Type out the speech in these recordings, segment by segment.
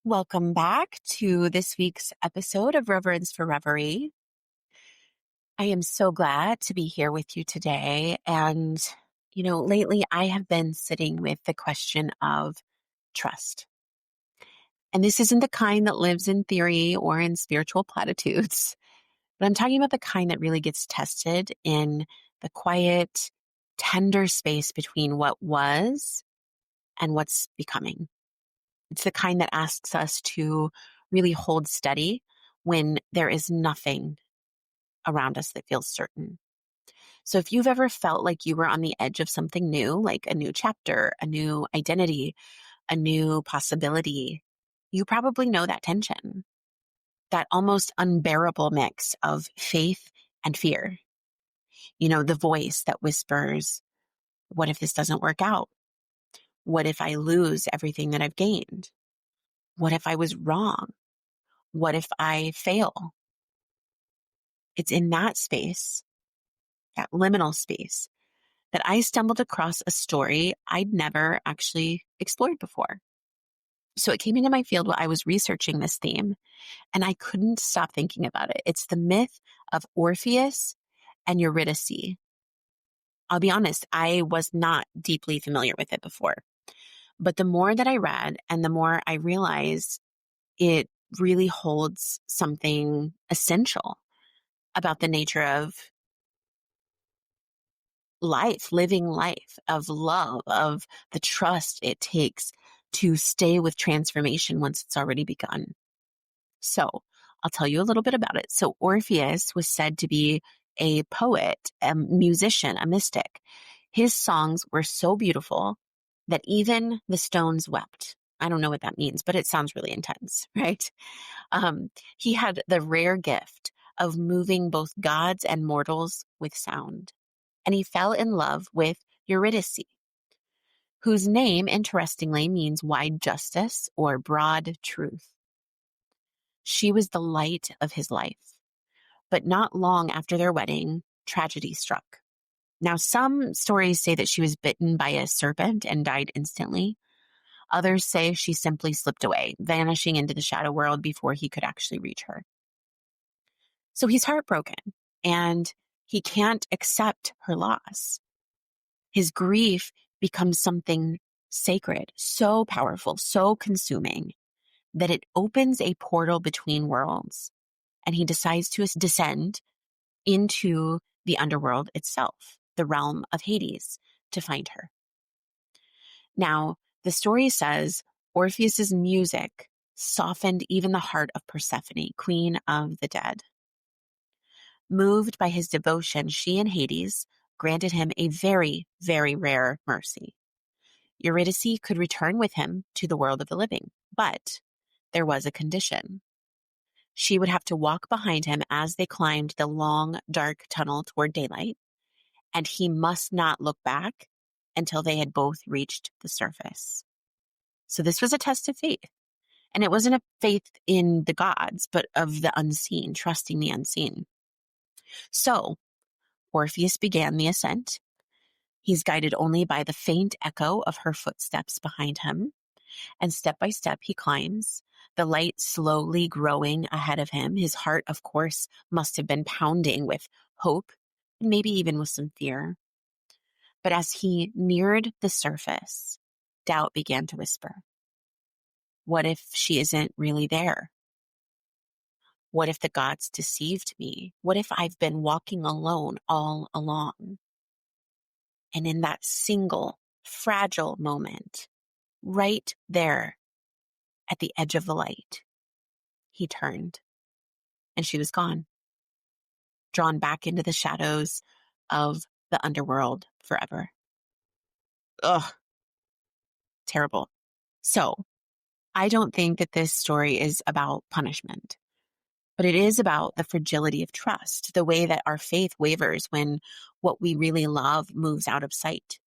Welcome back to this week's episode of Reverence for Reverie. I am so glad to be here with you today. And, lately I have been sitting with the question of trust. And this isn't the kind that lives in theory or in spiritual platitudes, but I'm talking about the kind that really gets tested in the quiet, tender space between what was and what's becoming. It's the kind that asks us to really hold steady when there is nothing around us that feels certain. So if you've ever felt like you were on the edge of something new, like a new chapter, a new identity, a new possibility, you probably know that tension, that almost unbearable mix of faith and fear. The voice that whispers, what if this doesn't work out? What if I lose everything that I've gained? What if I was wrong? What if I fail? It's in that space, that liminal space, that I stumbled across a story I'd never actually explored before. So it came into my field while I was researching this theme, and I couldn't stop thinking about it. It's the myth of Orpheus and Eurydice. I'll be honest, I was not deeply familiar with it before. But the more that I read and the more I realized it really holds something essential about the nature of life, living life, of love, of the trust it takes to stay with transformation once it's already begun. So I'll tell you a little bit about it. So Orpheus was said to be a poet, a musician, a mystic. His songs were so beautiful that even the stones wept. I don't know what that means, but it sounds really intense, right? He had the rare gift of moving both gods and mortals with sound. And he fell in love with Eurydice, whose name, interestingly, means wide justice or broad truth. She was the light of his life. But not long after their wedding, tragedy struck. Now, some stories say that she was bitten by a serpent and died instantly. Others say she simply slipped away, vanishing into the shadow world before he could actually reach her. So he's heartbroken, and he can't accept her loss. His grief becomes something sacred, so powerful, so consuming, that it opens a portal between worlds, and he decides to descend into the underworld itself, the realm of Hades, to find her. Now, the story says Orpheus's music softened even the heart of Persephone, queen of the dead. Moved by his devotion, she and Hades granted him a very, very rare mercy. Eurydice could return with him to the world of the living, but there was a condition. She would have to walk behind him as they climbed the long, dark tunnel toward daylight, and he must not look back until they had both reached the surface. So this was a test of faith. And it wasn't a faith in the gods, but of the unseen, trusting the unseen. So Orpheus began the ascent. He's guided only by the faint echo of her footsteps behind him. And step by step, he climbs, the light slowly growing ahead of him. His heart, of course, must have been pounding with hope, and maybe even with some fear. But as he neared the surface, doubt began to whisper. What if she isn't really there? What if the gods deceived me? What if I've been walking alone all along? And in that single, fragile moment, right there at the edge of the light, he turned, and she was gone, drawn back into the shadows of the underworld forever. Ugh, terrible. So, I don't think that this story is about punishment, but it is about the fragility of trust, the way that our faith wavers when what we really love moves out of sight.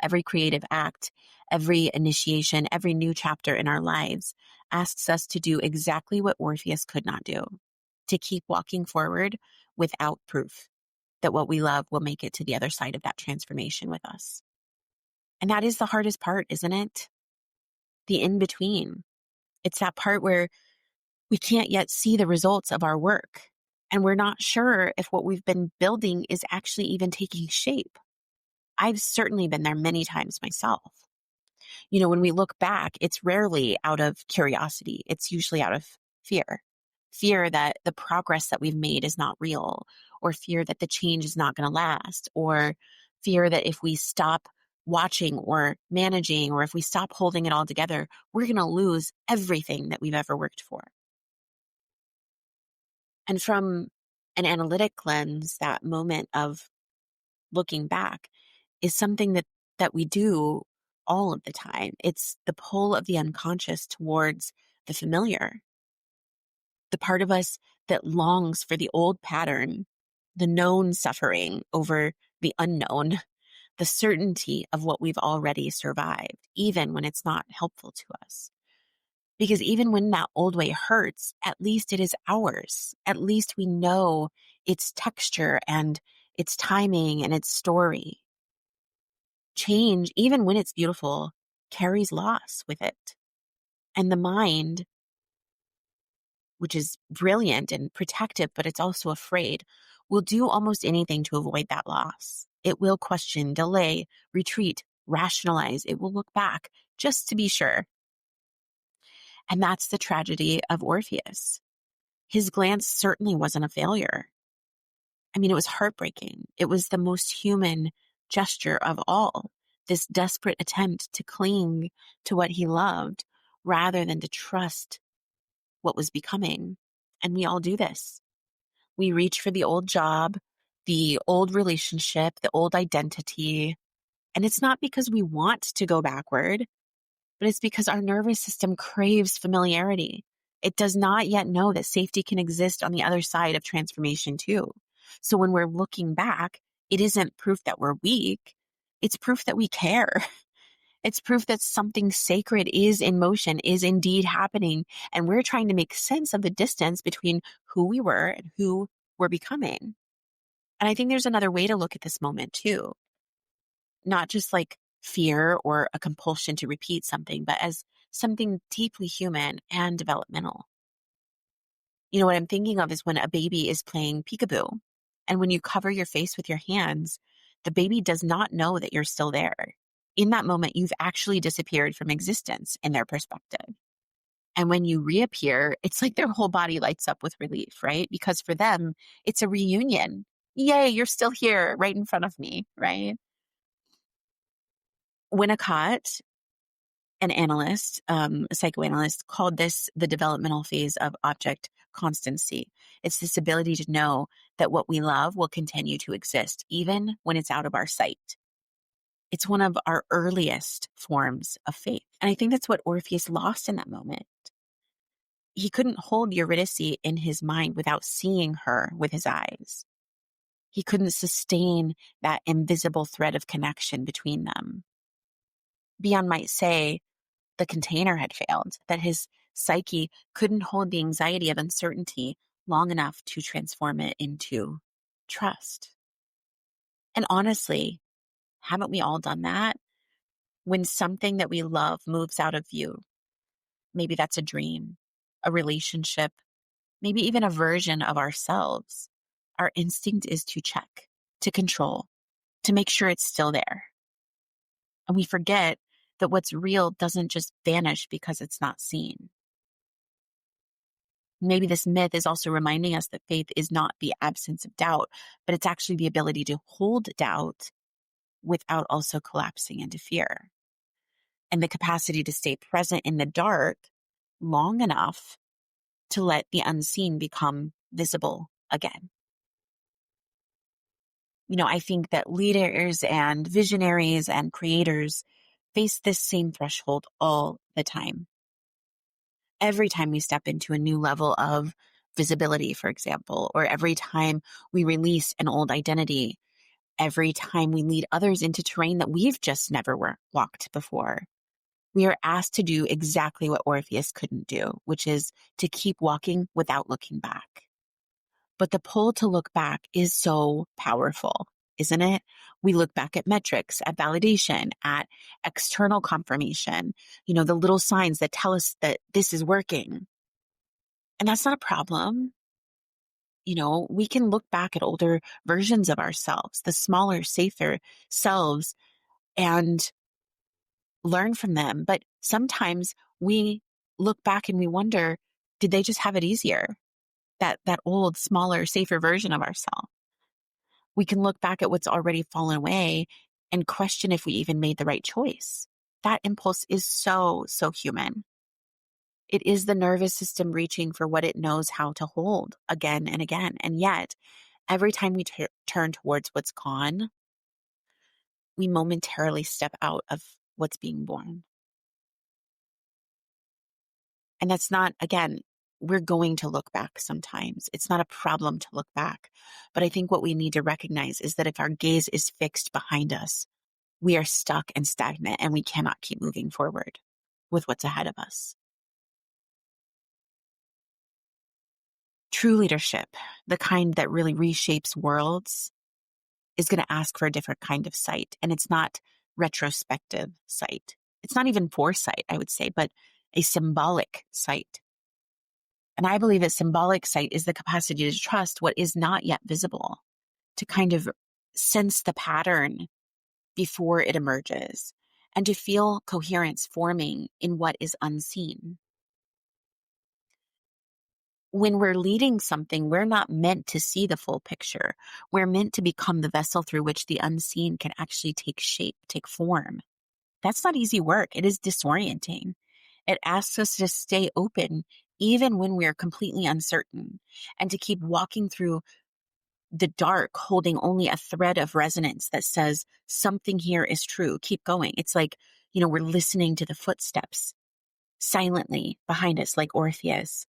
Every creative act, every initiation, every new chapter in our lives asks us to do exactly what Orpheus could not do, to keep walking forward without proof that what we love will make it to the other side of that transformation with us. And that is the hardest part, isn't it? The in-between, It's that part where we can't yet see the results of our work. And we're not sure if what we've been building is actually even taking shape. I've certainly been there many times myself. When we look back, it's rarely out of curiosity. It's usually out of fear. Fear that the progress that we've made is not real, or fear that the change is not going to last, or fear that if we stop watching or managing, or if we stop holding it all together, we're going to lose everything that we've ever worked for. And from an analytic lens, that moment of looking back is something that we do all of the time. It's the pull of the unconscious towards the familiar, the part of us that longs for the old pattern, the known suffering over the unknown, the certainty of what we've already survived, even when it's not helpful to us. Because even when that old way hurts, at least it is ours. At least we know its texture and its timing and its story. Change, even when it's beautiful, carries loss with it. And the mind, which is brilliant and protective, but it's also afraid, will do almost anything to avoid that loss. It will question, delay, retreat, rationalize. It will look back just to be sure. And that's the tragedy of Orpheus. His glance certainly wasn't a failure. I mean, it was heartbreaking. It was the most human gesture of all, this desperate attempt to cling to what he loved rather than to trust what was becoming. And we all do this. We reach for the old job, the old relationship, the old identity. And it's not because we want to go backward, but it's because our nervous system craves familiarity. It does not yet know that safety can exist on the other side of transformation too. So when we're looking back, it isn't proof that we're weak. It's proof that we care. It's proof that something sacred is in motion, is indeed happening. And we're trying to make sense of the distance between who we were and who we're becoming. And I think there's another way to look at this moment too. Not just like fear or a compulsion to repeat something, but as something deeply human and developmental. What I'm thinking of is when a baby is playing peekaboo, and when you cover your face with your hands, the baby does not know that you're still there. In that moment, you've actually disappeared from existence in their perspective. And when you reappear, it's like their whole body lights up with relief, right? Because for them, it's a reunion. Yay, you're still here right in front of me, right? Winnicott, an analyst, a psychoanalyst, called this the developmental phase of object constancy. It's this ability to know that what we love will continue to exist, even when it's out of our sight. It's one of our earliest forms of faith. And I think that's what Orpheus lost in that moment. He couldn't hold Eurydice in his mind without seeing her with his eyes. He couldn't sustain that invisible thread of connection between them. Bion might say the container had failed, that his psyche couldn't hold the anxiety of uncertainty long enough to transform it into trust. And honestly, haven't we all done that? When something that we love moves out of view, maybe that's a dream, a relationship, maybe even a version of ourselves, our instinct is to check, to control, to make sure it's still there. And we forget that what's real doesn't just vanish because it's not seen. Maybe this myth is also reminding us that faith is not the absence of doubt, but it's actually the ability to hold doubt without also collapsing into fear. And the capacity to stay present in the dark long enough to let the unseen become visible again. I think that leaders and visionaries and creators face this same threshold all the time. Every time we step into a new level of visibility, for example, or every time we release an old identity, every time we lead others into terrain that we've just never walked before, we are asked to do exactly what Orpheus couldn't do, which is to keep walking without looking back. But the pull to look back is so powerful. isn't it? We look back at metrics, at validation, at external confirmation, the little signs that tell us that this is working. And that's not a problem. We can look back at older versions of ourselves, the smaller, safer selves, and learn from them. But sometimes we look back and we wonder, did they just have it easier? That old, smaller, safer version of ourselves. We can look back at what's already fallen away and question if we even made the right choice. That impulse is so, so human. It is the nervous system reaching for what it knows how to hold again and again. And yet, every time we turn towards what's gone, we momentarily step out of what's being born. And that's not, again, we're going to look back sometimes. It's not a problem to look back. But I think what we need to recognize is that if our gaze is fixed behind us, we are stuck and stagnant and we cannot keep moving forward with what's ahead of us. True leadership, the kind that really reshapes worlds, is going to ask for a different kind of sight. And it's not retrospective sight. It's not even foresight, I would say, but a symbolic sight. And I believe that symbolic sight is the capacity to trust what is not yet visible, to kind of sense the pattern before it emerges, and to feel coherence forming in what is unseen. When we're leading something, we're not meant to see the full picture. We're meant to become the vessel through which the unseen can actually take shape, take form. That's not easy work. It is disorienting. It asks us to stay open even when we're completely uncertain, and to keep walking through the dark, holding only a thread of resonance that says something here is true. Keep going. It's like, we're listening to the footsteps silently behind us, like Orpheus,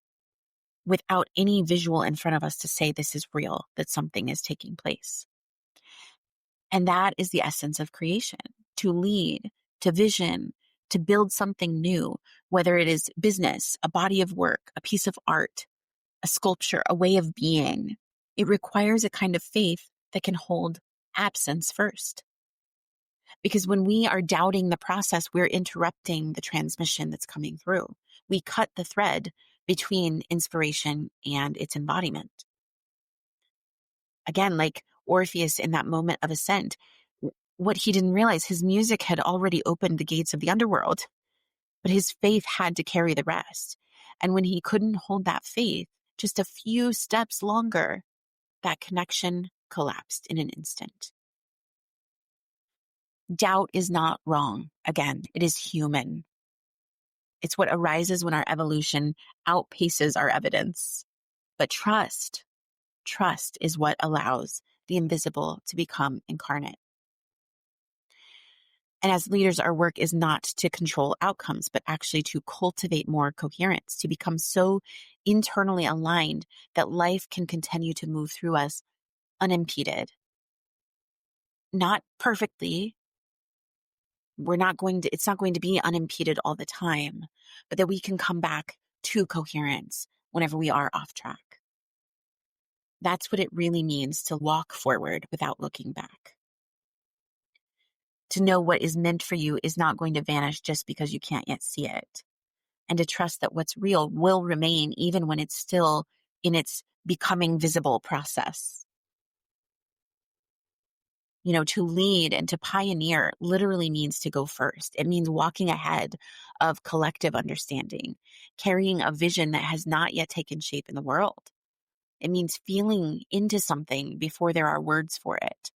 without any visual in front of us to say this is real, that something is taking place. And that is the essence of creation, to lead, to vision, to build something new, whether it is business, a body of work, a piece of art, a sculpture, a way of being. It requires a kind of faith that can hold absence first. Because when we are doubting the process, we're interrupting the transmission that's coming through. We cut the thread between inspiration and its embodiment. Again, like Orpheus in that moment of ascent, what he didn't realize, his music had already opened the gates of the underworld, but his faith had to carry the rest. And when he couldn't hold that faith just a few steps longer, that connection collapsed in an instant. Doubt is not wrong. Again, it is human. It's what arises when our evolution outpaces our evidence. But trust is what allows the invisible to become incarnate. And as leaders, our work is not to control outcomes, but actually to cultivate more coherence, to become so internally aligned that life can continue to move through us unimpeded. Not perfectly. It's not going to be unimpeded all the time, but that we can come back to coherence whenever we are off track. That's what it really means to walk forward without looking back. To know what is meant for you is not going to vanish just because you can't yet see it. And to trust that what's real will remain even when it's still in its becoming visible process. To lead and to pioneer literally means to go first. It means walking ahead of collective understanding, carrying a vision that has not yet taken shape in the world. It means feeling into something before there are words for it,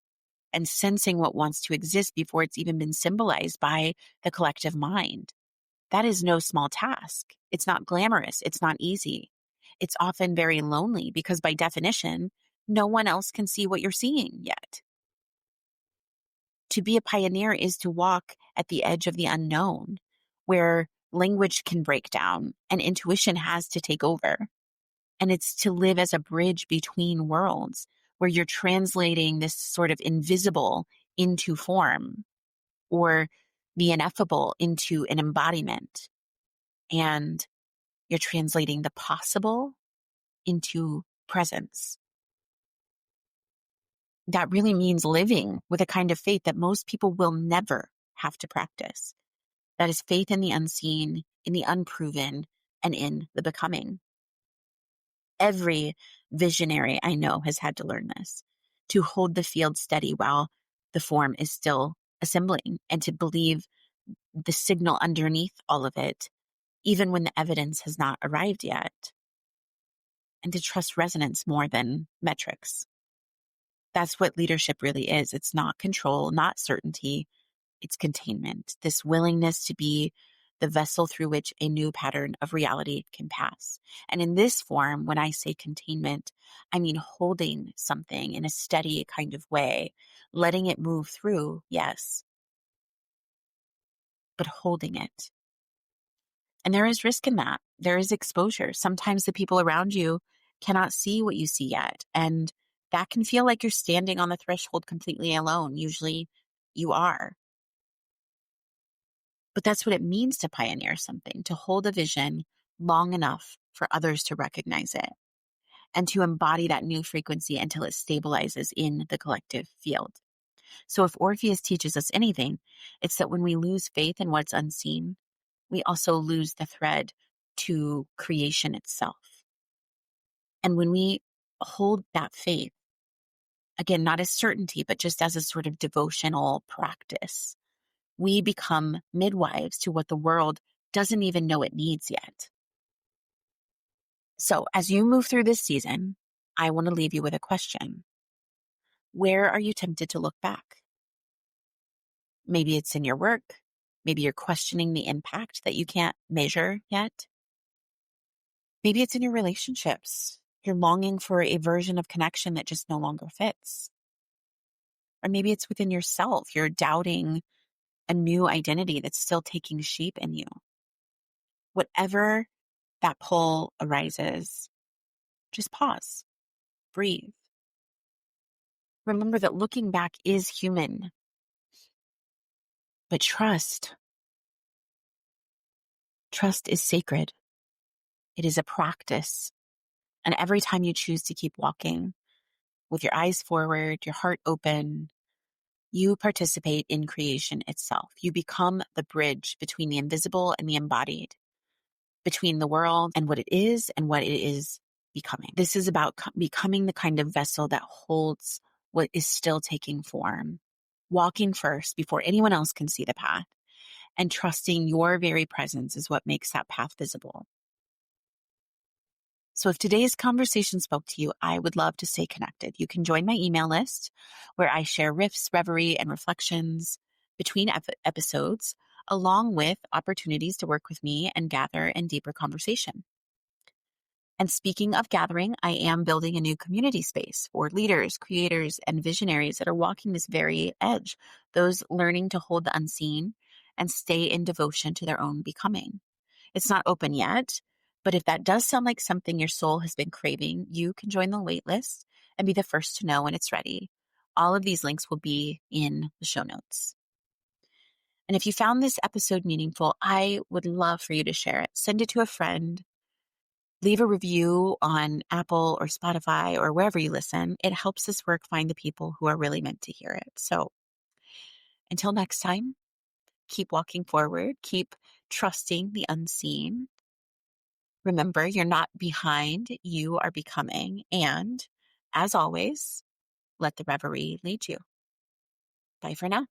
and sensing what wants to exist before it's even been symbolized by the collective mind. That is no small task. It's not glamorous. It's not easy. It's often very lonely because by definition, no one else can see what you're seeing yet. To be a pioneer is to walk at the edge of the unknown, where language can break down and intuition has to take over. And it's to live as a bridge between worlds, where you're translating this sort of invisible into form, or the ineffable into an embodiment. And you're translating the possible into presence. that really means living with a kind of faith that most people will never have to practice. That is faith in the unseen, in the unproven, and in the becoming. Every visionary I know has had to learn this, to hold the field steady while the form is still assembling, and to believe the signal underneath all of it, even when the evidence has not arrived yet, and to trust resonance more than metrics. That's what leadership really is. It's not control, not certainty. It's containment, this willingness to be the vessel through which a new pattern of reality can pass. And in this form, when I say containment, I mean holding something in a steady kind of way, letting it move through, yes, but holding it. And there is risk in that. There is exposure. Sometimes the people around you cannot see what you see yet. And that can feel like you're standing on the threshold completely alone. Usually you are. But that's what it means to pioneer something, to hold a vision long enough for others to recognize it and to embody that new frequency until it stabilizes in the collective field. So if Orpheus teaches us anything, it's that when we lose faith in what's unseen, we also lose the thread to creation itself. And when we hold that faith, again, not as certainty, but just as a sort of devotional practice, we become midwives to what the world doesn't even know it needs yet. So as you move through this season, I want to leave you with a question. Where are you tempted to look back? Maybe it's in your work. Maybe you're questioning the impact that you can't measure yet. Maybe it's in your relationships. You're longing for a version of connection that just no longer fits. Or maybe it's within yourself. You're doubting a new identity that's still taking shape in you. Whatever that pull arises, just pause, breathe. Remember that looking back is human, but trust is sacred. It is a practice. And every time you choose to keep walking with your eyes forward, your heart open, you participate in creation itself. You become the bridge between the invisible and the embodied, between the world and what it is and what it is becoming. This is about becoming the kind of vessel that holds what is still taking form, walking first before anyone else can see the path, and trusting your very presence is what makes that path visible. So if today's conversation spoke to you, I would love to stay connected. You can join my email list where I share riffs, reverie, and reflections between episodes, along with opportunities to work with me and gather in deeper conversation. And speaking of gathering, I am building a new community space for leaders, creators, and visionaries that are walking this very edge, those learning to hold the unseen and stay in devotion to their own becoming. It's not open yet, but if that does sound like something your soul has been craving, you can join the wait list and be the first to know when it's ready. All of these links will be in the show notes. And if you found this episode meaningful, I would love for you to share it. Send it to a friend. Leave a review on Apple or Spotify or wherever you listen. It helps this work find the people who are really meant to hear it. So until next time, keep walking forward. Keep trusting the unseen. Remember, you're not behind, you are becoming. And as always, let the reverie lead you. Bye for now.